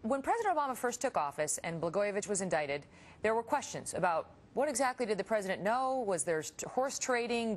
when President Obama first took office and Blagojevich was indicted, there were questions about what exactly did the president know? Was there horse trading?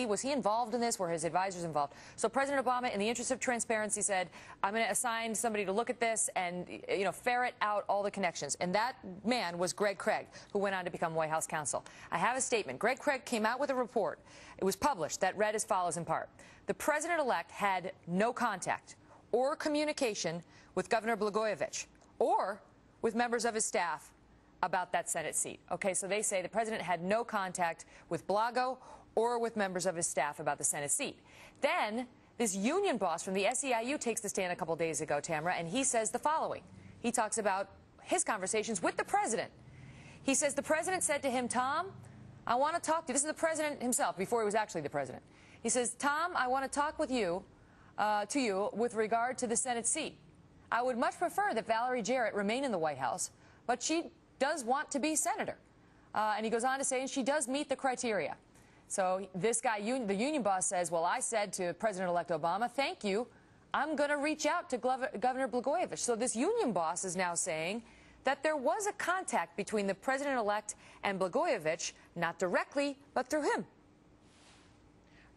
Was he involved in this? Were his advisors involved? So President Obama, in the interest of transparency, said, I'm going to assign somebody to look at this and, ferret out all the connections. And that man was Greg Craig, who went on to become White House counsel. I have a statement. Greg Craig came out with a report. It was published that read as follows in part. The president-elect had no contact or communication with Governor Blagojevich or with members of his staff about that Senate seat. Okay, so they say the president had no contact with Blago or with members of his staff about the Senate seat. Then this union boss from the SEIU takes the stand a couple days ago, Tamara, and he says the following. He talks about his conversations with the president. He says the president said to him, Tom, I want to talk to you. This is the president himself before he was actually the president. He says, Tom, I want to talk with you, with regard to the Senate seat. I would much prefer that Valerie Jarrett remain in the White House, but she does want to be senator. And he goes on to say, and she does meet the criteria. So this guy, the union boss, says, well, I said to President-elect Obama, thank you. I'm going to reach out to Governor Blagojevich. So this union boss is now saying that there was a contact between the president-elect and Blagojevich, not directly, but through him.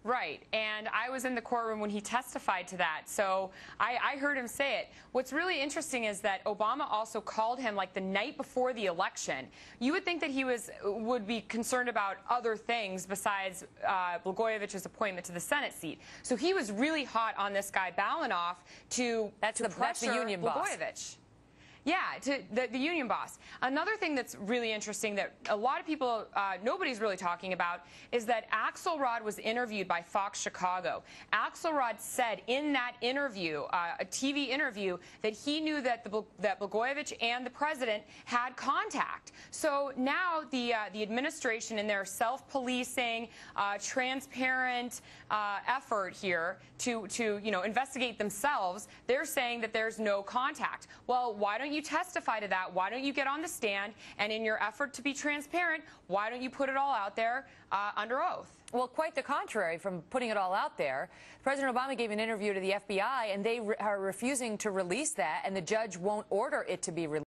Right, and I was in the courtroom when he testified to that, so I heard him say it. What's really interesting is that Obama also called him like the night before the election. You would think that he would be concerned about other things besides Blagojevich's appointment to the Senate seat. So he was really hot on this guy Balanoff to pressure the union Blagojevich. Boss. Yeah, to the union boss. Another thing that's really interesting that a lot of people, nobody's really talking about, is that Axelrod was interviewed by Fox Chicago. Axelrod said in that interview, a TV interview, that he knew that that Blagojevich and the president had contact. So now the administration, in their self-policing, transparent effort here to investigate themselves, they're saying that there's no contact. Well, why don't you testify to that? Why don't you get on the stand, and in your effort to be transparent, why don't you put it all out there under oath? Well, quite the contrary from putting it all out there. President Obama gave an interview to the FBI, and they are refusing to release that, and the judge won't order it to be released.